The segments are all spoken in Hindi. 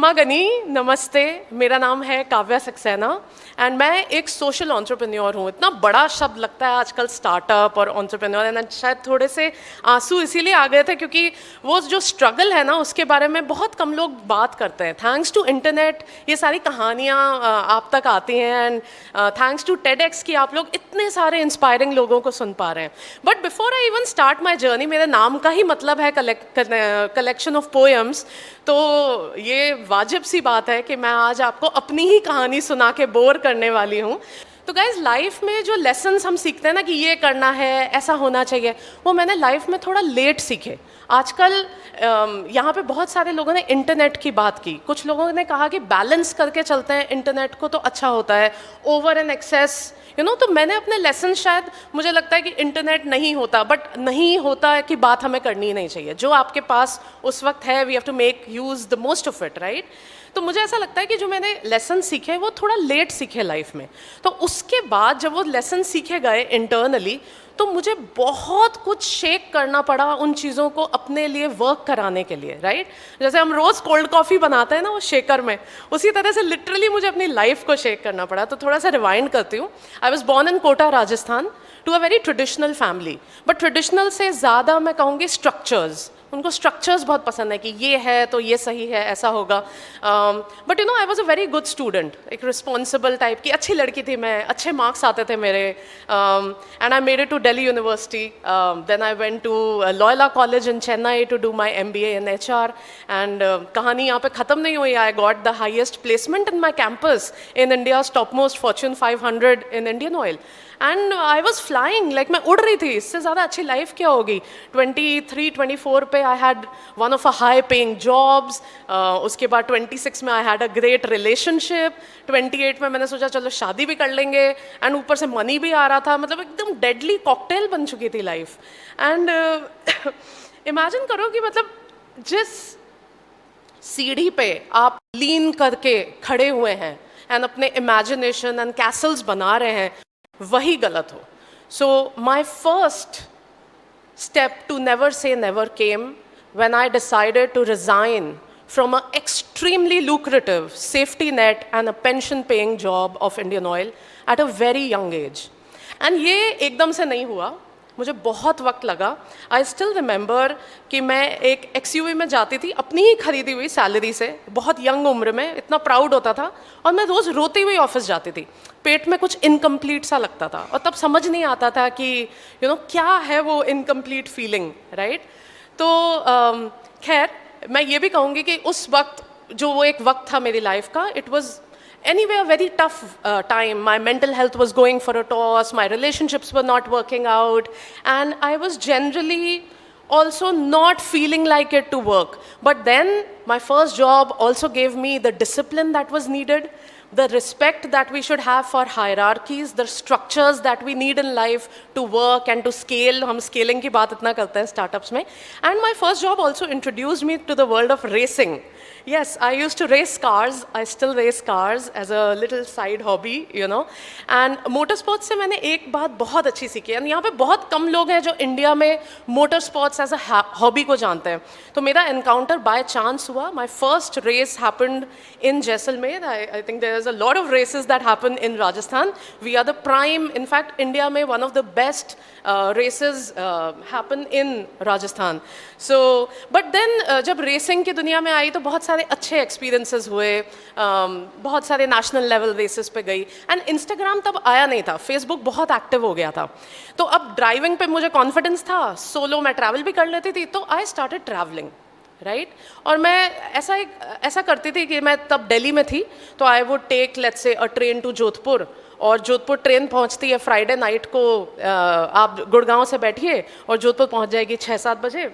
महागनी, नमस्ते। मेरा नाम है काव्या सक्सेना एंड मैं एक सोशल एंटरप्रेन्योर हूँ। इतना बड़ा शब्द लगता है आजकल स्टार्टअप और एंटरप्रेन्योर, एंड शायद थोड़े से आंसू इसीलिए आ गए थे क्योंकि वो जो स्ट्रगल है ना उसके बारे में बहुत कम लोग बात करते हैं। थैंक्स टू इंटरनेट ये सारी कहानियाँ आप तक आती हैं एंड थैंक्स टू टेडएक्स कि आप लोग इतने सारे इंस्पायरिंग लोगों को सुन पा रहे हैं। But before I even start my journey, मेरे नाम का ही मतलब है कलेक्शन ऑफ पोएम्स, तो ये वाजिब सी बात है कि मैं आज आपको अपनी ही कहानी सुना के बोर करने वाली हूँ। तो गाइज, लाइफ में जो लेसन्स हम सीखते हैं ना कि ये करना है, ऐसा होना चाहिए, वो मैंने लाइफ में थोड़ा लेट सीखे। आजकल यहाँ पे बहुत सारे लोगों ने इंटरनेट की बात की, कुछ लोगों ने कहा कि बैलेंस करके चलते हैं इंटरनेट को तो अच्छा होता है, ओवर एंड एक्सेस तो मैंने अपने लेसन, शायद मुझे लगता है कि इंटरनेट नहीं होता, बट नहीं होता कि बात हमें करनी ही नहीं चाहिए। जो आपके पास उस वक्त है, we have to make use the most of it, right. तो मुझे ऐसा लगता है कि जो मैंने लेसन सीखे वो थोड़ा लेट सीखे लाइफ में। तो उसके बाद जब वो लेसन सीखे गए इंटरनली, तो मुझे बहुत कुछ शेक करना पड़ा उन चीज़ों को अपने लिए वर्क कराने के लिए, राइट। जैसे हम रोज़ कोल्ड कॉफ़ी बनाते हैं ना वो शेकर में, उसी तरह से लिटरली मुझे अपनी लाइफ को शेक करना पड़ा। तो थोड़ा सा रिवाइंड करती हूँ। I was born in Kota, Rajasthan, to a very traditional family. But traditional से ज़्यादा मैं कहूँगी स्ट्रक्चर्स, उनको स्ट्रक्चर्स बहुत पसंद है कि ये है तो ये सही है, ऐसा होगा। But I was a very good student, एक रिस्पॉन्सिबल टाइप की अच्छी लड़की थी मैं, अच्छे मार्क्स आते थे मेरे, and I made it to Delhi University. Then I went to Loyola College in Chennai to do my MBA in HR, and कहानी यहाँ पे ख़त्म नहीं हुई। I got the highest placement in my campus in India's topmost Fortune 500 in Indian Oil, and I was flying, like मैं उड़ रही थी। इससे ज़्यादा अच्छी लाइफ क्या होगी। 23-24 पे I had one of a high paying jobs. उसके बाद 26 में I had a great relationship. 28 में मैंने सोचा चलो शादी भी कर लेंगे, एंड ऊपर से मनी भी आ रहा था। मतलब एकदम डेडली कॉकटेल बन चुकी थी लाइफ। एंड इमेजिन करो कि मतलब जिस सीढ़ी पे आप लीन करके खड़े हुए हैं एंड अपने इमेजिनेशन एंड कैसल्स बना रहे हैं, वही गलत हो। So my first step to never say never came when I decided to resign from an extremely lucrative safety net and a pension paying job of Indian Oil at a very young age. And ये एकदम से नहीं हुआ, मुझे बहुत वक्त लगा। आई स्टिल रिमेंबर कि मैं एक XUV में जाती थी अपनी ही खरीदी हुई सैलरी से, बहुत यंग उम्र में, इतना प्राउड होता था, और मैं रोज़ रोती हुई ऑफिस जाती थी। पेट में कुछ इनकम्प्लीट सा लगता था और तब समझ नहीं आता था कि क्या है वो इनकम्प्लीट फीलिंग, राइट। तो खैर मैं ये भी कहूँगी कि उस वक्त जो वो एक वक्त था मेरी लाइफ का, it was anyway a very tough time. My mental health was going for a toss, my relationships were not working out, and I was generally also not feeling like it to work. But then my first job also gave me the discipline that was needed, the respect that we should have for hierarchies, the structures that we need in life to work and to scale. हम scaling की बात इतना करते हैं startups में. And my first job also introduced me to the world of racing. Yes, I used to race cars. I still race cars as a little side hobby, And motorsports से मैंने एक बात बहुत अच्छी सीखी है। यहाँ पे बहुत कम लोग हैं जो इंडिया में motorsports as a hobby को जानते हैं। तो मेरा encounter by chance हुआ। My first race happened in Jaisalmer. I think there is a lot of races that happen in Rajasthan. We are the prime, in fact, India में one of the best races happen in Rajasthan. So, but then जब racing की दुनिया में आई तो बहुत सारे अच्छे एक्सपीरियंसेस हुए, बहुत सारे नेशनल लेवल रेसेस पे गई। एंड इंस्टाग्राम तब आया नहीं था, फेसबुक बहुत एक्टिव हो गया था। तो अब ड्राइविंग पे मुझे कॉन्फिडेंस था, सोलो मैं ट्रैवल भी कर लेती थी, तो आई स्टार्टेड ट्रैवलिंग, राइट। और मैं ऐसा करती थी कि मैं तब दिल्ली में थी, तो I would take let's say a train to Jodhpur, और जोधपुर ट्रेन पहुंचती है फ्राइडे नाइट को। आप गुड़गांव से बैठिए और जोधपुर पहुंच जाएगी 6-7 बजे।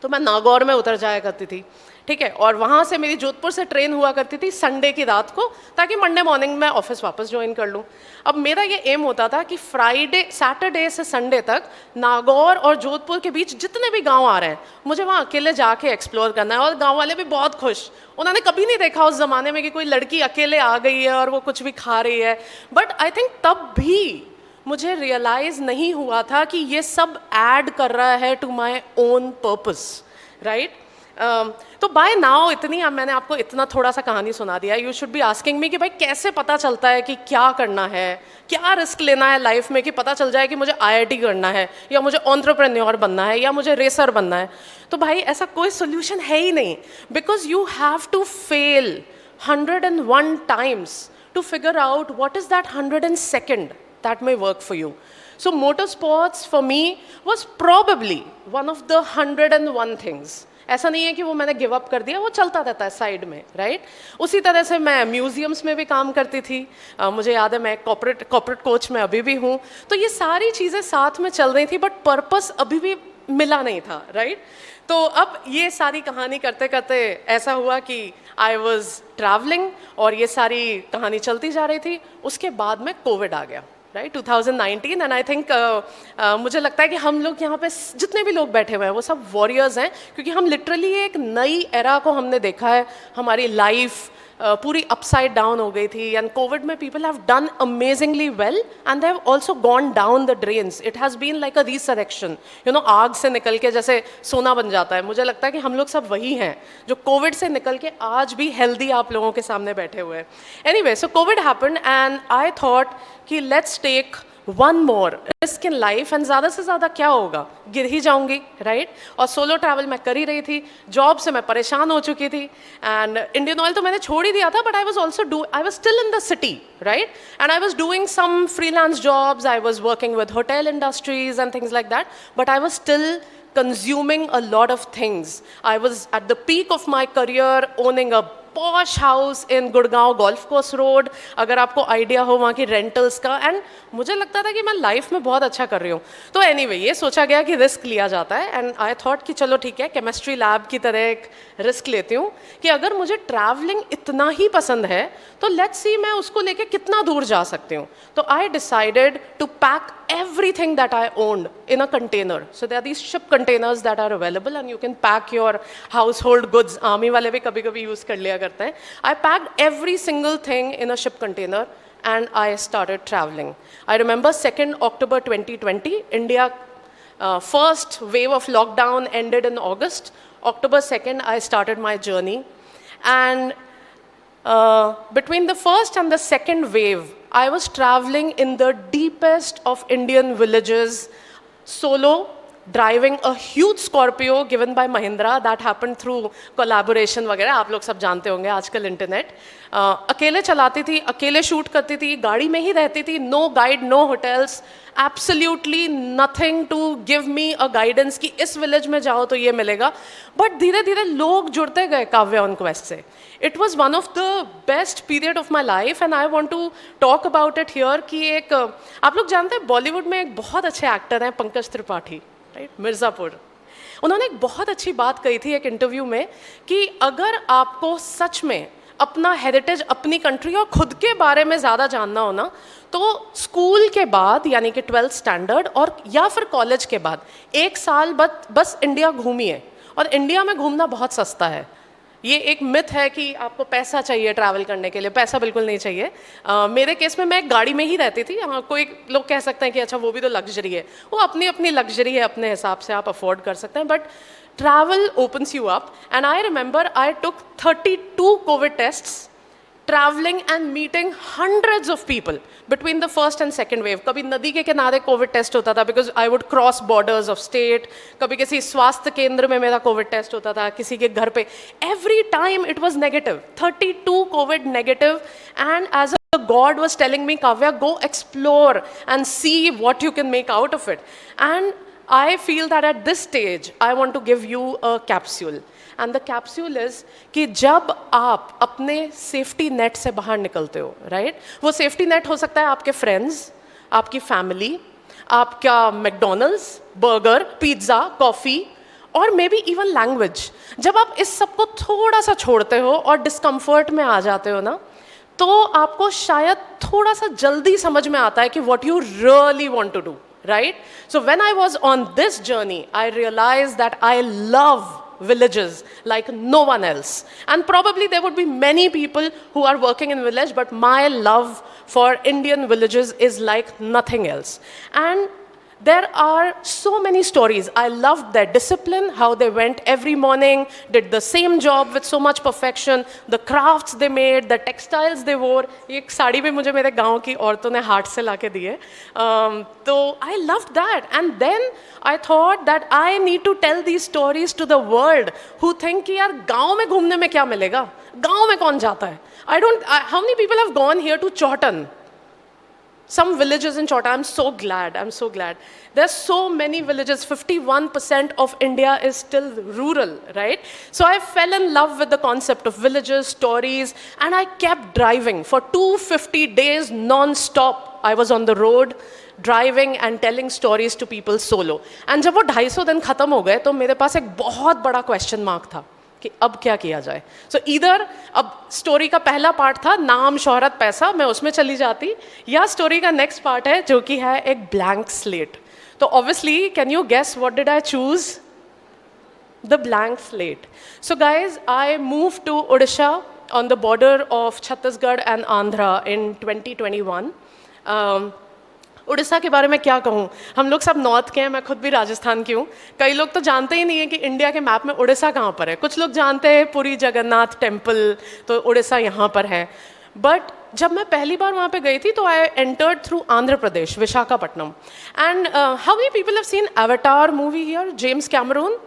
तो मैं नागौर में उतर जाया करती थी, ठीक है, और वहाँ से मेरी जोधपुर से ट्रेन हुआ करती थी संडे की रात को, ताकि मंडे मॉर्निंग में ऑफिस वापस ज्वाइन कर लूँ। अब मेरा ये एम होता था कि सैटरडे से संडे तक नागौर और जोधपुर के बीच जितने भी गांव आ रहे हैं, मुझे वहाँ अकेले जाके एक्सप्लोर करना है। और गांव वाले भी बहुत खुश, उन्होंने कभी नहीं देखा उस ज़माने में कि कोई लड़की अकेले आ गई है और वो कुछ भी खा रही है। बट आई थिंक तब भी मुझे रियलाइज़ नहीं हुआ था कि ये सब ऐड कर रहा है to my own purpose, right. तो बाय नाउ इतनी, अब मैंने आपको इतना थोड़ा सा कहानी सुना दिया, you should be asking me कि भाई कैसे पता चलता है कि क्या करना है, क्या रिस्क लेना है लाइफ में कि पता चल जाए कि मुझे आईआईटी करना है या मुझे एंटरप्रेन्योर बनना है या मुझे रेसर बनना है। तो भाई ऐसा कोई सोल्यूशन है ही नहीं, because you have to fail 101 times to figure out what is that 102nd that may work for you. So motorsports for me was probably one of the 101 things. ऐसा नहीं है कि वो मैंने गिव अप कर दिया, वो चलता रहता है साइड में, राइट? उसी तरह से मैं म्यूजियम्स में भी काम करती थी, मुझे याद है मैं कॉर्पोरेट कोच में अभी भी हूँ। तो ये सारी चीज़ें साथ में चल रही थी, बट पर्पस अभी भी मिला नहीं था, राइट? तो अब ये सारी कहानी करते करते ऐसा हुआ कि आई वॉज ट्रैवलिंग और ये सारी कहानी चलती जा रही थी। उसके बाद में कोविड आ गया, राइट, 2019। एंड आई थिंक मुझे लगता है कि हम लोग यहाँ पे जितने भी लोग बैठे हुए हैं वो सब वॉरियर्स हैं, क्योंकि हम लिटरली एक नई एरा को हमने देखा है। हमारी लाइफ पूरी अपसाइड डाउन हो गई थी, एंड कोविड में people have done amazingly well and they have also gone down the drains. It has been like a resurrection, you know, आग से निकल के जैसे सोना बन जाता है। मुझे लगता है कि हम लोग सब वही हैं जो कोविड से निकल के आज भी हेल्दी आप लोगों के सामने बैठे हुए हैं। Anyway, so Covid happened and I thought कि let's take one more risk in life, and ज़्यादा से ज़्यादा क्या होगा, गिर ही जाऊंगी, राइट? और सोलो ट्रैवल मैं कर ही रही थी, जॉब से मैं परेशान हो चुकी थी, एंड इंडियन ऑयल तो मैंने छोड़ ही दिया था, but I was still in the city, right? And I was doing some freelance jobs, I was working with hotel industries and things like that, but I was still consuming a lot of things. I was at the peak of my career owning a posh house in Gurgaon Golf Course Road, अगर आपको आइडिया हो वहाँ की रेंटल्स का, एंड मुझे लगता था कि मैं लाइफ में बहुत अच्छा कर रही हूँ। तो एनीवे, ये सोचा गया कि रिस्क लिया जाता है, एंड आई थॉट कि चलो ठीक है, केमिस्ट्री लैब की तरह एक रिस्क लेती हूँ कि अगर मुझे ट्रैवलिंग इतना ही पसंद है तो लेट्स सी मैं उसको लेके कितना दूर जा सकती हूँ। तो I decided to pack everything that I owned in a container. So there are these ship containers that are available and you can pack your household goods. Army वाले भी कभी-कभी use कर लिया करते हैं। I packed every single thing in a ship container and I started traveling. I remember 2nd October 2020, India first wave of lockdown ended in August. October 2nd, I started my journey, and between the first and the second wave, I was traveling in the deepest of Indian villages, solo, driving a huge Scorpio given by Mahindra that happened through collaboration वगैरह, आप लोग सब जानते होंगे आजकल इंटरनेट। अकेले चलाती थी, अकेले शूट करती थी, गाड़ी में ही रहती थी, no guide, no hotels, absolutely nothing to give me a guidance कि इस विलेज में जाओ तो ये मिलेगा। बट धीरे धीरे लोग जुड़ते गए काव्या ऑन क्वेस्ट से। It was one of the best period of my life and I want to talk about it here कि एक, आप लोग जानते हैं बॉलीवुड में एक बहुत अच्छे एक्टर हैं पंकज त्रिपाठी, राइट, मिर्ज़ापुर। उन्होंने एक बहुत अच्छी बात कही थी एक इंटरव्यू में कि अगर आपको सच में अपना हेरिटेज, अपनी कंट्री और खुद के बारे में ज़्यादा जानना हो ना, तो स्कूल के बाद यानी कि 12th स्टैंडर्ड और या फिर कॉलेज के बाद 1 साल बस इंडिया घूमिए। और इंडिया में घूमना बहुत सस्ता है। ये एक मिथ है कि आपको पैसा चाहिए ट्रैवल करने के लिए, पैसा बिल्कुल नहीं चाहिए। मेरे केस में मैं एक गाड़ी में ही रहती थी। कोई लोग कह सकते हैं कि अच्छा वो भी तो लग्जरी है, वो अपनी अपनी लग्जरी है, अपने हिसाब से आप अफोर्ड कर सकते हैं, but travel opens you up. And I remember I took 32 COVID tests, traveling and meeting hundreds of people between the first and second wave. कभी नदी के किनारे कोविड टेस्ट होता था because I would cross borders of state. कभी किसी स्वास्थ्य केंद्र में मेरा कोविड टेस्ट होता था, किसी के घर पे. Every time it was negative. 32 COVID negative. And as a God was telling me, Kavya, go explore and see what you can make out of it. And I feel that at this stage, I want to give you a capsule. And the capsule is कि जब आप अपने सेफ्टी नेट से बाहर निकलते हो, राइट? वो सेफ्टी नेट हो सकता है आपके फ्रेंड्स, आपकी फैमिली, आपका मैकडोनल्ड्स, बर्गर, पिज्ज़ा, कॉफ़ी और मे बी इवन लैंग्वेज। जब आप इस सब को थोड़ा सा छोड़ते हो और डिस्कम्फर्ट में आ जाते हो ना, तो आपको शायद थोड़ा सा जल्दी समझ में आता है कि what you really want to do. Right? So when I was on this journey, I realized that I love villages like no one else. And probably there would be many people who are working in village, but my love for Indian villages is like nothing else. And There are so many stories. I loved their discipline, how they went every morning, did the same job with so much perfection, the crafts they made, the textiles they wore. एक साड़ी भी मुझे मेरे गांव की औरतों ने हाथ से ला के दी है. तो I loved that. And then I thought that I need to tell these stories to the world who think कि यार गांव में घूमने में क्या मिलेगा, गांव में कौन जाता है. How many people have gone here to Chautan? Some villages in Chautan. I'm so glad. There's so many villages. 51% of India is still rural, right? So I fell in love with the concept of villages, stories, and I kept driving. For 250 days non-stop, I was on the road, driving and telling stories to people solo. And जब वो 250 दिन खत्म हो गए, तो मेरे पास एक बहुत बड़ा question mark था कि अब क्या किया जाए. सो ईदर अब स्टोरी का पहला पार्ट था नाम शोहरत पैसा, मैं उसमें चली जाती, या स्टोरी का नेक्स्ट पार्ट है जो कि है एक ब्लैंक स्लेट. तो obviously can you guess what did I choose? The blank slate. So guys, I move to Odisha on the border of Chhattisgarh and Andhra in 2021. Orissa के बारे में क्या कहूँ, हम लोग सब नॉर्थ के हैं, मैं खुद भी राजस्थान की हूँ. कई लोग तो जानते ही नहीं है कि इंडिया के मैप में उड़ीसा कहाँ पर है. कुछ लोग जानते हैं पुरी जगन्नाथ टेम्पल, तो उड़ीसा यहाँ पर है. बट जब मैं पहली बार वहाँ पे गई थी तो I entered through Andhra Pradesh, Visakhapatnam. And how many people have seen Avatar movie here? James Cameron?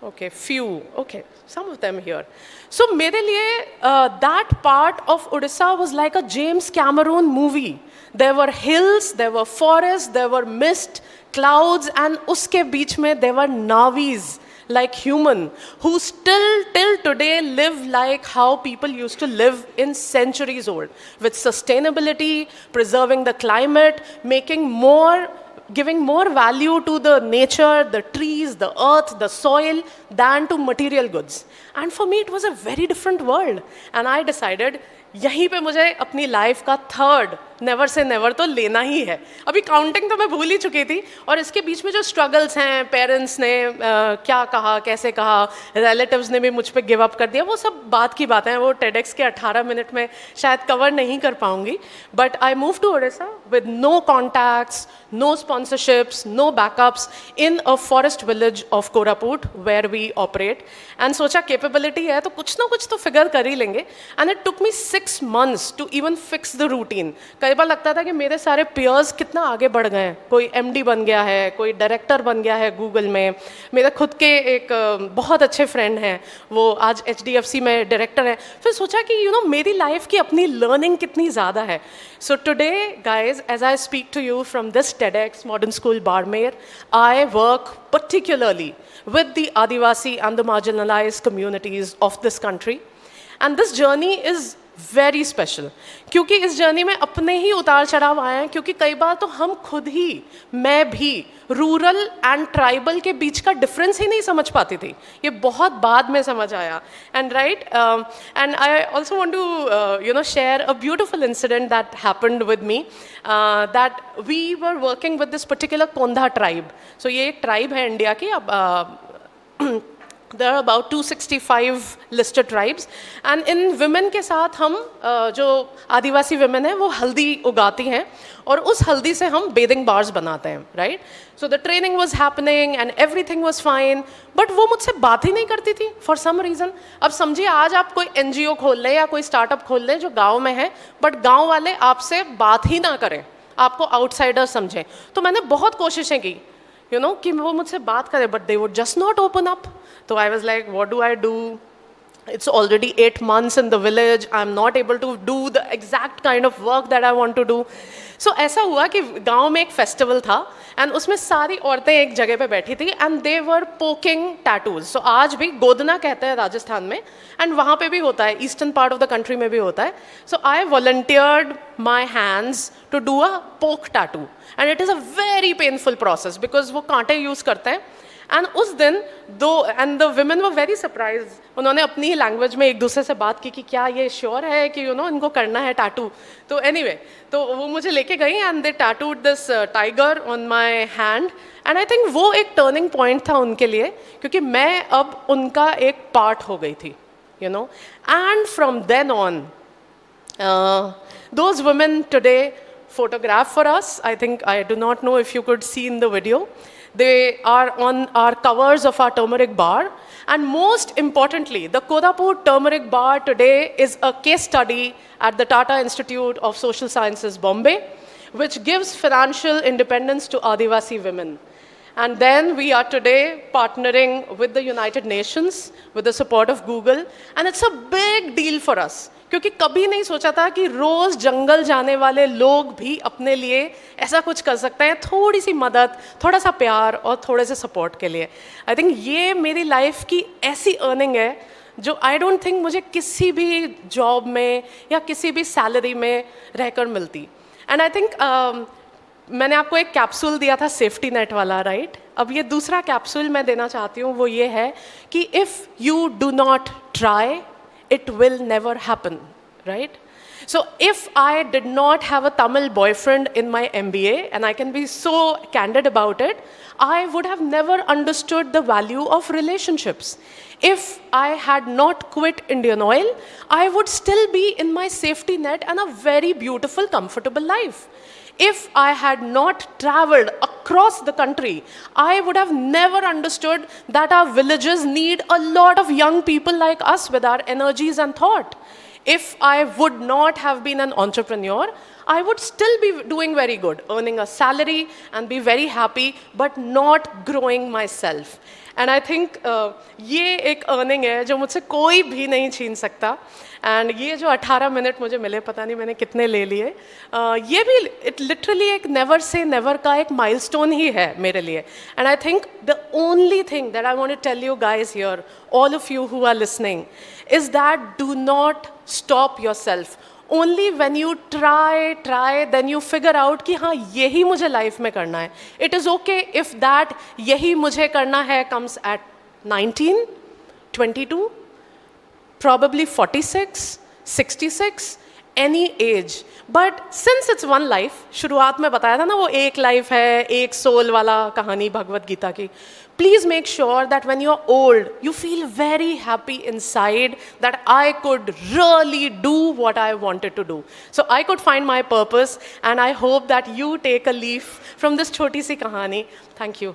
Okay, few. Okay, some of them here. So मेरे लिए that part of Odisha was like a James Cameron movie. There were hills, there were forests, there were mist, clouds, and उसके बीच में there were Navis, like human, who still till today live like how people used to live in centuries old, with sustainability, preserving the climate, giving more value to the nature, the trees, the earth, the soil than to material goods. And for me it was a very different world. And I decided यहीं पे मुझे अपनी लाइफ का थर्ड नेवर से नेवर तो लेना ही है. अभी काउंटिंग तो मैं भूल ही चुकी थी, और इसके बीच में जो स्ट्रगल्स हैं, पेरेंट्स ने क्या कहा, कैसे कहा, रिलेटिव्स ने भी मुझ पे गिव अप कर दिया, वो सब बात की बातें हैं, वो टेडेक्स के 18 मिनट में शायद कवर नहीं कर पाऊंगी. But I move to Odisha with no contacts, no sponsorships, no backups, in a forest village of Koraput where we operate. And सोचा कैपेबिलिटी है तो कुछ ना कुछ तो फिगर कर ही लेंगे. And it took me 6 months to even fix the routine. कई बार लगता था कि मेरे सारे peers कितना आगे बढ़ गए हैं, कोई MD बन गया है, कोई डायरेक्टर बन गया है गूगल में. मेरे खुद के एक बहुत अच्छे फ्रेंड हैं, वो आज HDFC में डायरेक्टर हैं. फिर सोचा कि मेरी लाइफ की अपनी लर्निंग कितनी ज़्यादा है. So today, guys, as I speak to you from this TEDx Modern School Barmer, I work particularly with the Adivasi and the marginalized communities of this country. And this journey is very special, क्योंकि इस जर्नी में अपने ही उतार चढ़ाव आए हैं. क्योंकि कई बार तो हम खुद ही, मैं भी रूरल एंड ट्राइबल के बीच का डिफरेंस ही नहीं समझ पाती थी. ये बहुत बाद में समझ आया. And right, and I also want to share a beautiful incident that happened with me. That we were working with this particular Kondha tribe. So ये एक ट्राइब है इंडिया की. अब there are about 265 listed tribes, and in women के साथ हम जो आदिवासी women हैं वो हल्दी उगाती हैं, और उस हल्दी से हम bathing bars बनाते हैं, right? So the training was happening and everything was fine, but वो मुझसे बात ही नहीं करती थी for some reason. अब समझिए, आज आप कोई NGO खोल लें या कोई स्टार्टअप खोल लें जो गाँव में है, but गाँव वाले आपसे बात ही ना करें, आपको आउटसाइडर समझें. तो मैंने बहुत कोशिशें की कि वो मुझसे बात करें, but they would just not open up. So I was like, what do I do? It's already 8 months in the village. I'm not able to do the exact kind of work that I want to do. So ऐसा हुआ कि गांव में एक फेस्टिवल था, एंड उसमें सारी औरतें एक जगह पे बैठी थी, and they were poking tattoos. So आज भी गोदना कहते हैं राजस्थान में, एंड वहाँ पे भी होता है, eastern part of the country में भी होता है. So I volunteered my hands to do a poke tattoo, and it is a very painful process because वो कांटे यूज़ करते हैं. एंड उस दिन and the women were very surprise. उन्होंने अपनी ही लैंग्वेज में एक दूसरे से बात की कि क्या ये श्योर है कि इनको करना है टैटू. तो एनीवे, तो वो मुझे लेके गई, and they tattooed this tiger on my hand. And I think वो एक टर्निंग पॉइंट था उनके लिए, क्योंकि मैं अब उनका एक पार्ट हो गई थी, and from then on those women today photograph for us. I think, I do not know if you could see in the video. They are on our covers of our turmeric bar. And most importantly, the Kodapur turmeric bar today is a case study at the Tata Institute of Social Sciences, Bombay, which gives financial independence to Adivasi women. And then we are today partnering with the United Nations with the support of Google. And it's a big deal for us. क्योंकि कभी नहीं सोचा था कि रोज जंगल जाने वाले लोग भी अपने लिए ऐसा कुछ कर सकते हैं, थोड़ी सी मदद, थोड़ा सा प्यार और थोड़े से सपोर्ट के लिए. आई थिंक ये मेरी लाइफ की ऐसी अर्निंग है जो आई डोंट थिंक मुझे किसी भी जॉब में या किसी भी सैलरी में रहकर मिलती. एंड आई थिंक मैंने आपको एक कैप्सूल दिया था सेफ्टी नेट वाला, राइट? अब ये दूसरा कैप्सूल मैं देना चाहती हूँ, वो ये है कि if you do not try, it will never happen, right? So if I did not have a Tamil boyfriend in my MBA, and I can be so candid about it, I would have never understood the value of relationships. If I had not quit Indian Oil, I would still be in my safety net and a very beautiful, comfortable life. If I had not traveled across the country, I would have never understood that our villages need a lot of young people like us with our energies and thought. If I would not have been an entrepreneur, I would still be doing very good, earning a salary and be very happy, but not growing myself. And I think ये एक अर्निंग है जो मुझसे कोई भी नहीं छीन सकता. एंड ये जो 18 मिनट मुझे मिले, पता नहीं मैंने कितने ले लिए, ये भी इट लिटरली एक नेवर से नेवर का एक माइलस्टोन ही है मेरे लिए. And I think the only thing that I want to tell you guys here, all of you who are listening, is that do not stop yourself. Only when you try then you figure out कि हाँ यही मुझे लाइफ में करना है. It is okay if that यही मुझे करना है comes eight 19, 22, probably 46, 66, any age. But since it's one life, शुरुआत में बताया था ना वो एक लाइफ है, एक सोल वाला कहानी भगवत गीता की. Please make sure that when you're old, you feel very happy inside that I could really do what I wanted to do. So I could find my purpose, and I hope that you take a leaf from this choti si kahani. Thank you.